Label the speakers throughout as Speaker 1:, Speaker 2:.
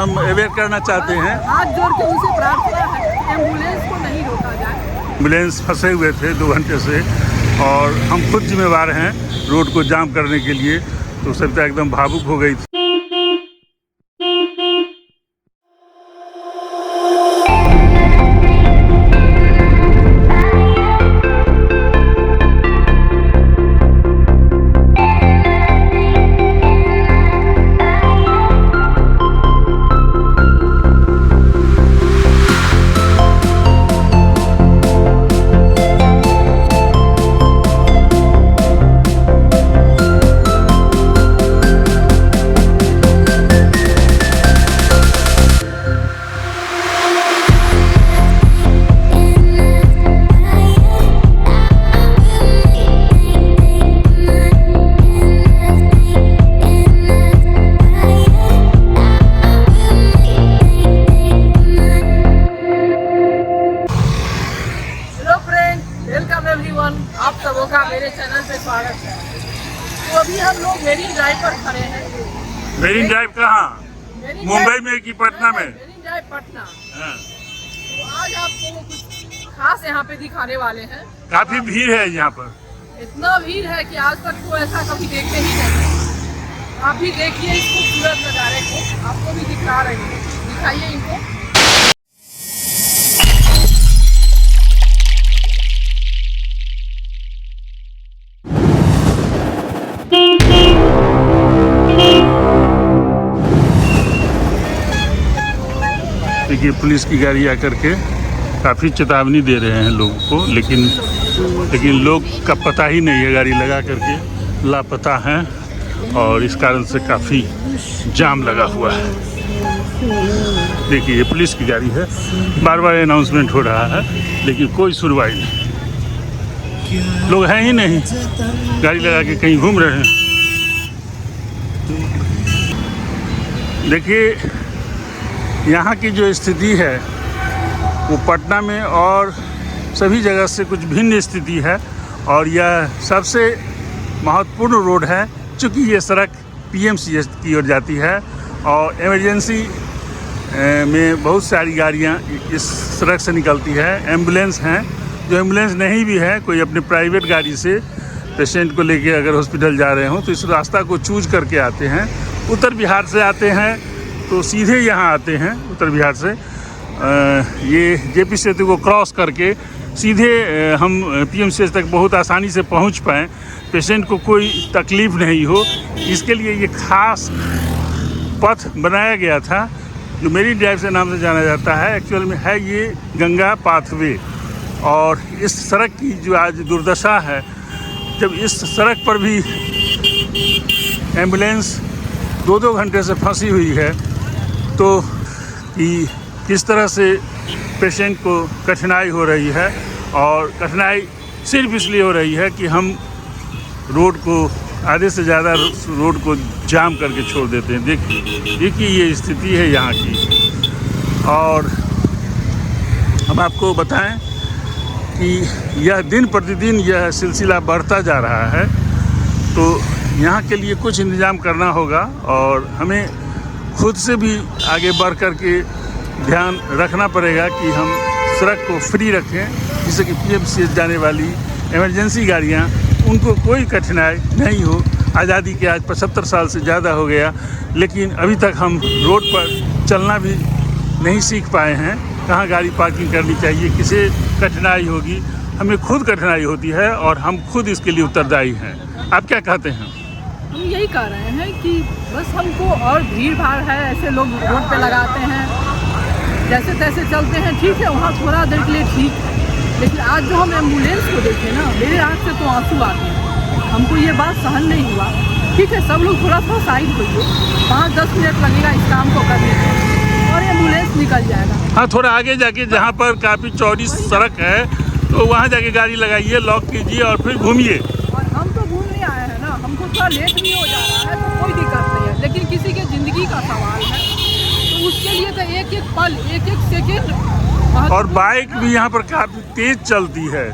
Speaker 1: हम अवेयर करना चाहते हैं।
Speaker 2: हाथ जोड़ के उनसे प्रार्थना है एम्बुलेंस को नहीं रोका जाए।
Speaker 1: एम्बुलेंस फंसे हुए थे 2 घंटे से और हम खुद जिम्मेवार हैं रोड को जाम करने के लिए, तो सविता एकदम भावुक हो गई थी।
Speaker 2: आप सबों का मेरे चैनल पे स्वागत है। तो अभी हम लोग मेरीन ड्राइव पर खड़े हैं।
Speaker 1: मेरीन ड्राइव कहाँ? मुंबई में कि पटना में?
Speaker 2: Marine drive Patna.
Speaker 1: हाँ।
Speaker 2: तो आज आपको कुछ खास यहाँ पे दिखाने वाले हैं।
Speaker 1: काफी भीड़ है यहाँ पर।
Speaker 2: इतना भीड़ है कि आज तक तो ऐसा कभी देखे ही नहीं। आप भी देखिए इस खूबसूरत नज़ारे को, आपको भी दिखा रहे हैं, दिखाइए इनको।
Speaker 1: देखिए पुलिस की गाड़ी आकर के काफ़ी चेतावनी दे रहे हैं लोगों को, लेकिन लोग का पता ही नहीं है, गाड़ी लगा करके लापता हैं और इस कारण से काफ़ी जाम लगा हुआ है। देखिए ये पुलिस की गाड़ी है, बार बार अनाउंसमेंट हो रहा है लेकिन कोई सुनवाई नहीं, लोग हैं ही नहीं, गाड़ी लगा के कहीं घूम रहे हैं। देखिए यहाँ की जो स्थिति है वो पटना में और सभी जगह से कुछ भिन्न स्थिति है और यह सबसे महत्वपूर्ण रोड है, चूँकि ये सड़क पीएमसीएच की ओर जाती है और इमरजेंसी में बहुत सारी गाड़ियाँ इस सड़क से निकलती है। एम्बुलेंस हैं, जो एम्बुलेंस नहीं भी है, कोई अपने प्राइवेट गाड़ी से पेशेंट को लेके अगर हॉस्पिटल जा रहे हों तो इस रास्ता को चूज करके आते हैं। उत्तर बिहार से आते हैं तो सीधे यहाँ आते हैं, उत्तर बिहार से ये जेपी सेतु को क्रॉस करके सीधे हम पीएमसीएच तक बहुत आसानी से पहुँच पाएँ, पेशेंट को कोई तकलीफ़ नहीं हो, इसके लिए ये खास पथ बनाया गया था जो मेरीन ड्राइव से नाम से जाना जाता है। एक्चुअल में है ये गंगा पाथवे और इस सड़क की जो आज दुर्दशा है, जब इस सड़क पर भी एम्बुलेंस 2-2 घंटे से फंसी हुई है तो कि किस तरह से पेशेंट को कठिनाई हो रही है, और कठिनाई सिर्फ इसलिए हो रही है कि हम रोड को आधे से ज़्यादा रोड को जाम करके छोड़ देते हैं। देखिए ये स्थिति है यहाँ की। और हम आपको बताएं कि यह दिन प्रतिदिन यह सिलसिला बढ़ता जा रहा है, तो यहाँ के लिए कुछ इंतज़ाम करना होगा और हमें खुद से भी आगे बढ़ कर के ध्यान रखना पड़ेगा कि हम सड़क को फ्री रखें, जिससे कि पीएमसीएच जाने वाली इमरजेंसी गाड़ियाँ उनको कोई कठिनाई नहीं हो। आज़ादी के आज 75 साल से ज़्यादा हो गया, लेकिन अभी तक हम रोड पर चलना भी नहीं सीख पाए हैं। कहाँ गाड़ी पार्किंग करनी चाहिए, किसे कठिनाई होगी, हमें खुद कठिनाई होती है और हम खुद इसके लिए उत्तरदायी हैं। आप क्या कहते हैं?
Speaker 2: हम यही कह रहे हैं कि बस हमको, और भीड़ भाड़ है, ऐसे लोग रोड पे लगाते हैं, जैसे तैसे चलते हैं, ठीक है, वहाँ थोड़ा देर के लिए ठीक है, लेकिन आज जो हम एम्बुलेंस को देखे ना, मेरे आँख से तो आंसू आते हैं। हमको ये बात सहन नहीं हुआ। ठीक है, सब लोग थोड़ा सा साइड होइए, 5-10 मिनट लगेगा इस काम को करने में और एम्बुलेंस निकल जाएगा।
Speaker 1: हाँ, थोड़ा आगे जाके जहाँ पर काफ़ी चौड़ी सड़क है तो वहाँ जाके गाड़ी लगाइए, लॉक कीजिए और फिर घूमिए।
Speaker 2: और हम तो घूमने आए हैं ना, हमको थोड़ा लेट भी हो जा रहा है तो कोई दिक्कत नहीं है, लेकिन किसी के ज़िंदगी का सवाल है तो उसके लिए तो एक एक पल, एक एक सेकेंड।
Speaker 1: और बाइक भी यहाँ पर काफ़ी तेज़ चलती है,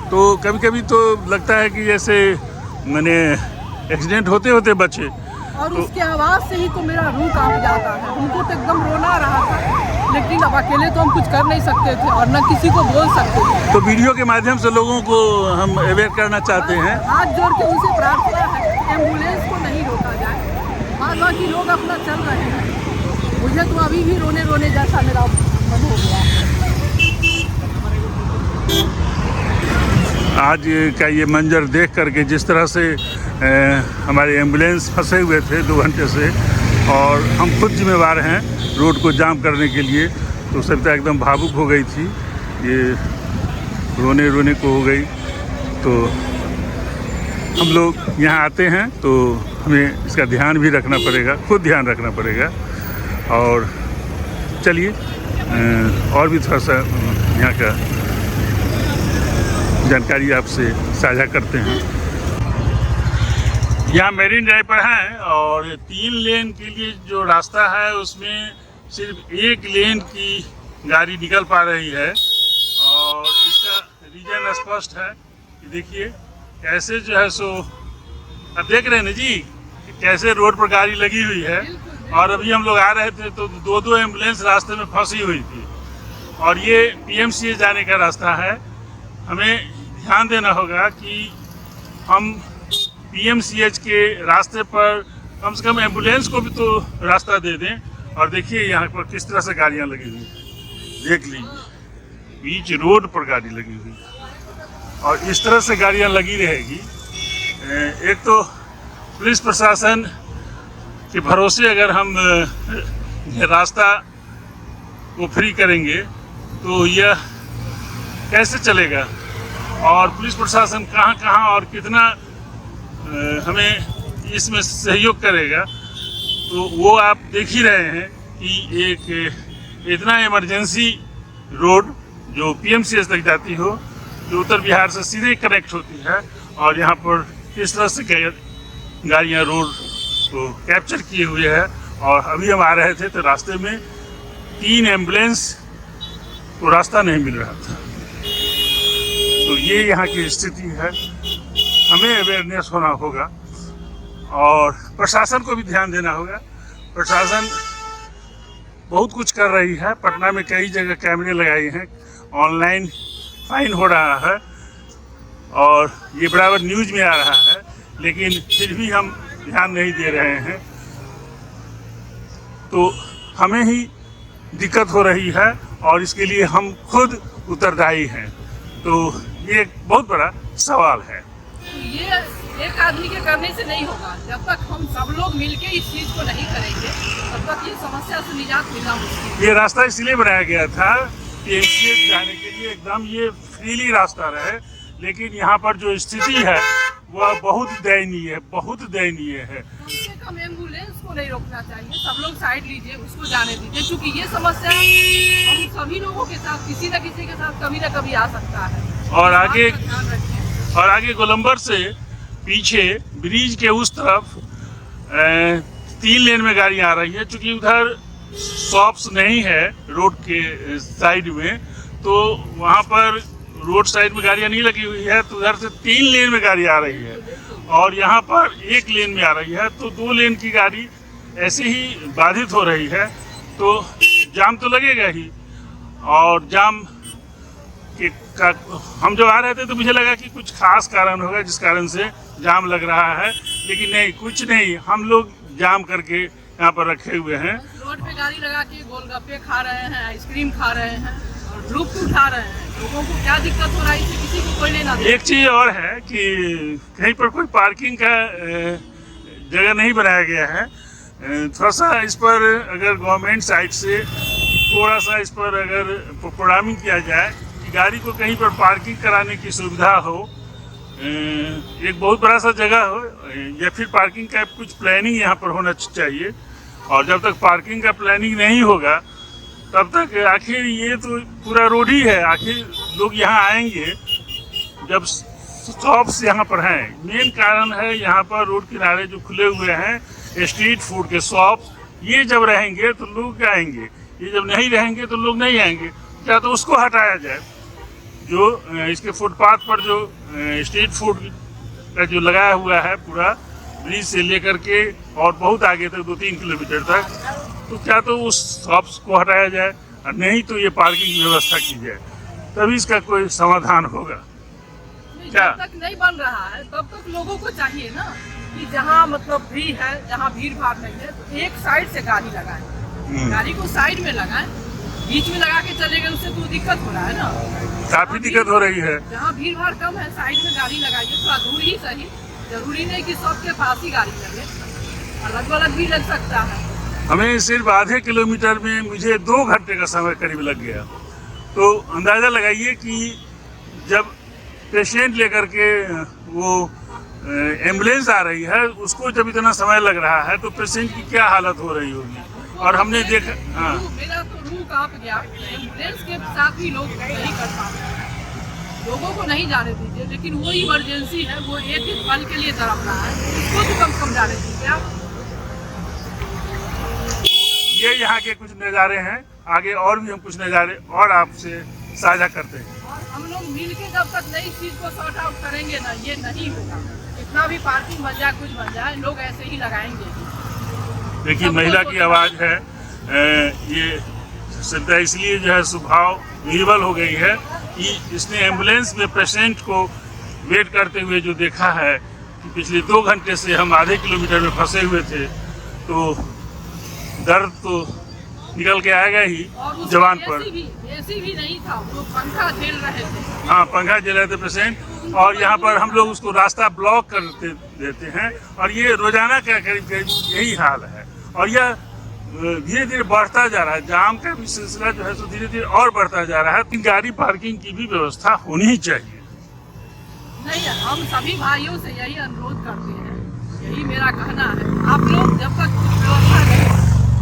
Speaker 1: तो कभी कभी तो लगता है कि जैसे मैंने एक्सीडेंट होते होते बचे।
Speaker 2: और उसके आवाज़ से ही तो मेरा रूह कांप जाता है, हमको तो एकदम रोना लेकिन अब अकेले तो हम कुछ कर नहीं सकते थे और न किसी को बोल सकते थे।
Speaker 1: तो वीडियो के माध्यम से लोगों को हम अवेयर करना चाहते हैं।
Speaker 2: हाथ जोड़ के उनसे प्रार्थना है एम्बुलेंस को नहीं रोका जाए। बाकी लोग अपना चल रहे हैं। मुझे तो अभी भी रोने रोने जैसा मेरा मन हो गया।
Speaker 1: आज का ये मंजर देख करके जिस तरह से हमारे एम्बुलेंस फंसे हुए थे 2 घंटे से, और हम खुद जिम्मेवार हैं रोड को जाम करने के लिए, तो सरिता एकदम भावुक हो गई थी, ये रोने रोने को हो गई। तो हम लोग यहाँ आते हैं तो हमें इसका ध्यान भी रखना पड़ेगा, खुद ध्यान रखना पड़ेगा। और चलिए और भी थोड़ा सा यहाँ का जानकारी आपसे साझा करते हैं। यहाँ मेरीन ड्राइव पर हैं और 3 लेन के लिए जो रास्ता है उसमें सिर्फ 1 लेन की गाड़ी निकल पा रही है, और इसका रीजन स्पष्ट है कि देखिए कैसे जो है सो अब देख रहे हैं ना जी कैसे रोड पर गाड़ी लगी हुई है। और अभी हम लोग आ रहे थे तो 2 एम्बुलेंस रास्ते में फंसी हुई थी, और ये PMCH जाने का रास्ता है। हमें ध्यान देना होगा कि हम PMCH के रास्ते पर कम से कम एम्बुलेंस को भी तो रास्ता दे दें। और देखिए यहाँ पर किस तरह से गाड़ियाँ लगी हुई हैं, देख लीजिए बीच रोड पर गाड़ी लगी हुई है, और इस तरह से गाड़ियाँ लगी रहेगी। एक तो पुलिस प्रशासन के भरोसे अगर हम रास्ता को फ्री करेंगे तो यह कैसे चलेगा, और पुलिस प्रशासन कहाँ कहाँ और कितना हमें इसमें सहयोग करेगा, तो वो आप देख ही रहे हैं कि एक इतना इमरजेंसी रोड जो PMCH तक जाती हो, जो उत्तर बिहार से सीधे कनेक्ट होती है, और यहाँ पर किस तरह से गाड़ियाँ रोड को कैप्चर किए हुए है। और अभी हम आ रहे थे तो रास्ते में 3 एम्बुलेंस को रास्ता नहीं मिल रहा था। तो ये यहाँ की स्थिति है, हमें अवेयरनेस होना होगा और प्रशासन को भी ध्यान देना होगा। प्रशासन बहुत कुछ कर रही है, पटना में कई जगह कैमरे लगाए हैं, ऑनलाइन फाइन हो रहा है और ये बराबर न्यूज़ में आ रहा है, लेकिन फिर भी हम ध्यान नहीं दे रहे हैं, तो हमें ही दिक्कत हो रही है और इसके लिए हम खुद उत्तरदायी हैं। तो ये एक बहुत बड़ा सवाल है।
Speaker 2: ये एक आदमी के करने से नहीं होगा। जब तक हम सब लोग मिलके इस चीज को नहीं करेंगे तब तक ये समस्या से निजात मिलना मुश्किल है।
Speaker 1: ये रास्ता इसलिए बनाया गया था कि PMCH जाने के लिए एकदम ये फ्रीली रास्ता रहे, लेकिन यहाँ पर जो स्थिति है वह बहुत दयनीय है, बहुत दयनीय है।
Speaker 2: कम से कम एम्बुलेंस को नहीं रोकना चाहिए, सब लोग साइड लीजिए, उसको जाने दीजिए, क्योंकि ये समस्या हम सभी लोगों के साथ किसी न किसी के साथ कभी न कभी आ सकता है।
Speaker 1: और आगे गोलंबर से पीछे ब्रिज के उस तरफ 3 लेन में गाड़ी आ रही है, क्योंकि उधर शॉप्स नहीं है रोड के साइड में, तो वहाँ पर रोड साइड में गाड़ियाँ नहीं लगी हुई है, तो उधर से 3 लेन में गाड़ी आ रही है और यहाँ पर 1 लेन में आ रही है, तो 2 लेन की गाड़ी ऐसे ही बाधित हो रही है। तो जाम तो लगेगा ही, और जाम के हम जब आ रहे थे तो मुझे लगा कि कुछ खास कारण होगा जिस कारण से जाम लग रहा है, लेकिन नहीं, कुछ नहीं, हम लोग जाम करके यहाँ पर रखे हुए हैं।
Speaker 2: रोड पे गाड़ी लगा के गोलगप्पे खा रहे हैं, आइसक्रीम खा रहे हैं और धूप उठा रहे हैं। लोगों को क्या दिक्कत हो रहा है इससे किसी को कोई लेना देना।
Speaker 1: एक चीज़ और है कि कहीं पर कोई पार्किंग का जगह नहीं बनाया गया है। थोड़ा सा इस पर अगर गवर्नमेंट साइड से थोड़ा सा इस पर अगर प्रोग्रामिंग किया जाए कि गाड़ी को कहीं पर पार्किंग कराने की सुविधा हो, एक बहुत बड़ा सा जगह हो, या फिर पार्किंग का कुछ प्लानिंग यहाँ पर होना चाहिए। और जब तक पार्किंग का प्लानिंग नहीं होगा तब तक आखिर ये तो पूरा रोड ही है, आखिर लोग यहाँ आएंगे जब शॉप्स यहाँ पर हैं। मेन कारण है यहाँ पर रोड किनारे जो खुले हुए हैं स्ट्रीट फूड के शॉप, ये जब रहेंगे तो लोग आएंगे, ये जब नहीं रहेंगे तो लोग नहीं आएंगे। या तो उसको हटाया जाए, जो इसके फुटपाथ पर जो स्ट्रीट फूड का जो लगाया हुआ है पूरा ब्रिज से लेकर के और बहुत आगे तक 2-3 किलोमीटर तक, तो क्या तो उस शॉप्स को हटाया जाए और नहीं तो ये पार्किंग की व्यवस्था की जाए, तभी इसका कोई समाधान होगा। क्या?
Speaker 2: जब तक नहीं बन रहा है तब तक लोगों को चाहिए ना कि जहाँ मतलब फ्री है, जहाँ भीड़ भाड़ नहीं है, तो एक साइड से गाड़ी लगाएं। गाड़ी को साइड में लगाएं, बीच में लगा के चले गए उससे तो दिक्कत हो रहा है ना,
Speaker 1: काफी दिक्कत हो रही है।
Speaker 2: जहाँ भीड़ भाड़ कम है साइड में गाड़ी लगाइए, थोड़ा दूर ही सही, जरूरी नहीं कि सबके पास ही गाड़ी लगे, अलग अलग भी लग सकता है।
Speaker 1: हमें सिर्फ आधे किलोमीटर में मुझे 2 घंटे का समय करीब लग गया। तो अंदाज़ा लगाइए कि जब पेशेंट लेकर के वो एम्बुलेंस आ रही है, उसको जब इतना समय लग रहा है तो पेशेंट की क्या हालत हो रही होगी। और हमने देखा, हाँ,
Speaker 2: मेरा तो रूह कांप गया। एम्बुलेंस के साथ भी लोग नहीं कर पाते, लोगों को नहीं जाने दीजिए, लेकिन वो इमरजेंसी है, वो एक पल के लिए तड़प रहा है, उसको तो कम से कम जाने दीजिए आप।
Speaker 1: ये यहाँ के कुछ नज़ारे हैं, आगे और भी हम कुछ नज़ारे और आपसे साझा करते हैं।
Speaker 2: और हम लोग मिल के जब तक नई चीज को सॉर्ट आउट करेंगे ना, ये नहीं होगा। इतना भी पार्किंग बन जाए, कुछ बन जाए, लोग ऐसे ही लगाएंगे।
Speaker 1: देखिए, महिला की आवाज़ है, ये सिद्धा इसलिए जो है स्वभाव निर्बल हो गई है कि इसने एम्बुलेंस में पेशेंट को वेट करते हुए जो देखा है कि पिछले 2 घंटे से हम आधे किलोमीटर में फंसे हुए थे, तो दर्द तो निकल के आएगा ही जवान पर।
Speaker 2: एसी भी नहीं था, वो पंखा झेल रहे थे।
Speaker 1: हाँ, पंखा झेल रहे थे पेशेंट, और यहाँ पर हम लोग उसको रास्ता ब्लॉक कर देते हैं, और ये रोजाना का करीब यही हाल है। और यह धीरे धीरे बढ़ता जा रहा है, जाम का भी सिलसिला जो है तो धीरे धीरे और बढ़ता जा रहा है। गाड़ी पार्किंग की भी व्यवस्था होनी ही चाहिए।
Speaker 2: नहीं, हम सभी भाइयों से यही अनुरोध करते हैं, यही मेरा कहना है। आप लोग जब तक कुछ व्यवस्था नहीं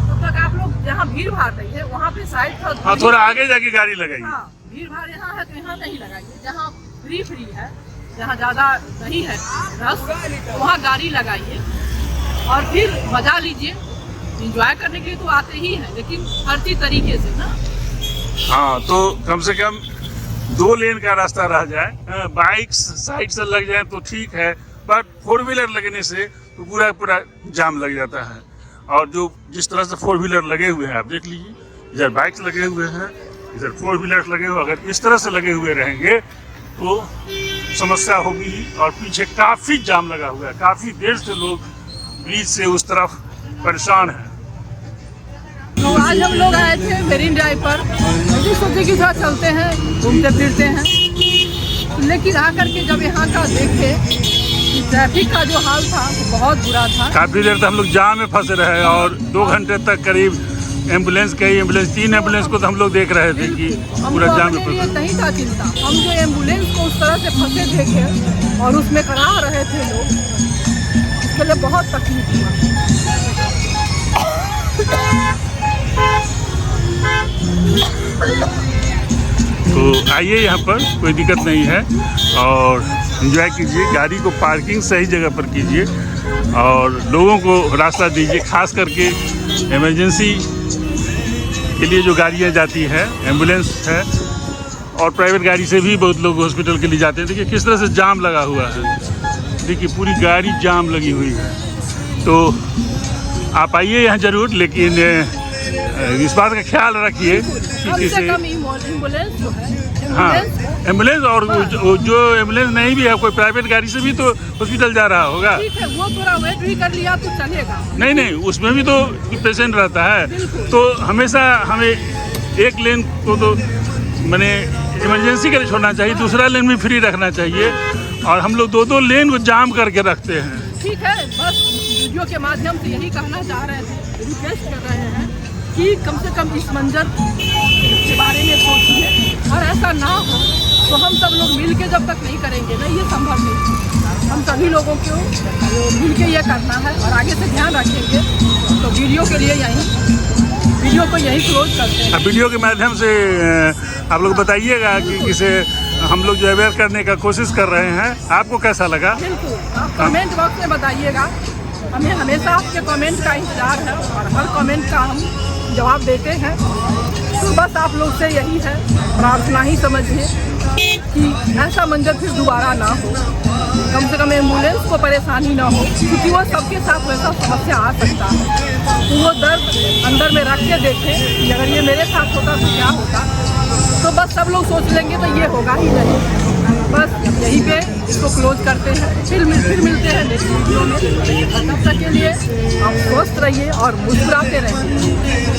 Speaker 2: तब तक आप लोग जहाँ भीड़ भाड़ नहीं है वहाँ पे साइड पर,
Speaker 1: हाँ, थोड़ा आगे जाके गाड़ी लगाइए।
Speaker 2: हाँ, भीड़ भाड़ यहाँ है तो यहाँ नहीं लगाइए, जहाँ फ्री है, जहाँ ज्यादा नहीं है रस, वहाँ गाड़ी लगाइए और फिर मजा लीजिए। एंजॉय करने के लिए तो आते ही हैं, लेकिन हर चीज तरीके से ना।
Speaker 1: हाँ, तो कम से कम 2 लेन का रास्ता रह जाए, बाइक साइड से लग जाए तो ठीक है, पर 4 व्हीलर लगने से तो पूरा जाम लग जाता है। और जो जिस तरह से 4 व्हीलर लगे हुए हैं, आप देख लीजिए, इधर बाइक्स लगे हुए हैं, इधर 4 व्हीलर लगे हुए, अगर इस तरह से लगे हुए रहेंगे तो समस्या होगी। और पीछे काफ़ी जाम लगा हुआ है, काफ़ी देर से लोग ब्रिज से उस तरफ परेशान हैं।
Speaker 2: तो आज हम लोग आए थे मेरीन ड्राइव पर, मुझे सोचे कि थोड़ा चलते हैं, घूमते फिरते हैं, लेकिन आकर के जब यहाँ का देखे ट्रैफिक का जो हाल था वो बहुत बुरा था।
Speaker 1: काफ़ी देर तक हम लोग जाम में फंसे रहे, और 2 घंटे तक करीब एम्बुलेंस 3 एम्बुलेंस को तो हम लोग देख रहे थे कि पूरा जाम में फंसे।
Speaker 2: नहीं था चिंता, हम जो एम्बुलेंस को उस तरह से फंसे देखे और उसमें करा रहे थे लोग, उसके लिए बहुत तकलीफ हुआ।
Speaker 1: तो आइए, यहाँ पर कोई दिक्कत नहीं है, और एंजॉय कीजिए, गाड़ी को पार्किंग सही जगह पर कीजिए और लोगों को रास्ता दीजिए। खास करके इमरजेंसी के लिए जो गाड़ियाँ जाती हैं, एम्बुलेंस है, और प्राइवेट गाड़ी से भी बहुत लोग हॉस्पिटल के लिए जाते हैं। देखिए किस तरह से जाम लगा हुआ है, देखिए पूरी गाड़ी जाम लगी हुई है। तो आप आइए यहाँ ज़रूर, लेकिन इस बात का ख्याल रखिए कि किसी, हाँ, एम्बुलेंस, और जो एम्बुलेंस नहीं भी है, कोई प्राइवेट गाड़ी से भी तो हॉस्पिटल जा रहा होगा,
Speaker 2: ठीक है, वो थोड़ा वेट भी कर लिया तो चलेगा।
Speaker 1: नहीं, उसमें भी तो पेशेंट रहता है। तो हमेशा हमें एक लेन को तो मैंने इमरजेंसी के लिए छोड़ना चाहिए, दूसरा लेन भी फ्री रखना चाहिए, और हम लोग 2 लेन को जाम करके रखते हैं।
Speaker 2: ठीक है, बस वीडियो के माध्यम से यही कहना चाह रहे थे, रिक्वेस्ट कर रहे हैं कि कम से कम इस मंजर के बारे में सोचिए, और ऐसा ना हो तो हम सब लोग मिल के जब तक नहीं करेंगे ना, ये संभव नहीं। हम सभी लोगों को मिल के ये करना है और आगे से ध्यान रखेंगे। तो वीडियो के लिए वीडियो को यही क्लोज करते हैं।
Speaker 1: वीडियो के माध्यम से आप लोग बताइएगा कि किसे हम लोग जो अवेयर करने का कोशिश कर रहे हैं, आपको कैसा लगा?
Speaker 2: बिल्कुल, आप कमेंट बॉक्स में बताइएगा, हमें हमेशा आपके कमेंट का इंतजार है और हर कमेंट का हम जवाब देते हैं। तो बस आप लोग से यही है, प्रार्थना ही समझिए कि ऐसा मंजर फिर दोबारा ना हो। कम से कम एम्बुलेंस को परेशानी ना हो, क्योंकि वो सबके साथ वैसा समस्या आ सकता है। तो वो दर्द अंदर में रख के देखें कि अगर ये मेरे साथ होता तो क्या होता। तो बस सब लोग सोच लेंगे तो ये होगा ही नहीं। बस यहीं पे इसको क्लोज करते हैं, फिर मिलते हैं नेक्स्ट वीडियो में। तब तक के लिए आप स्वस्थ रहिए और मुस्कुराते रहिए।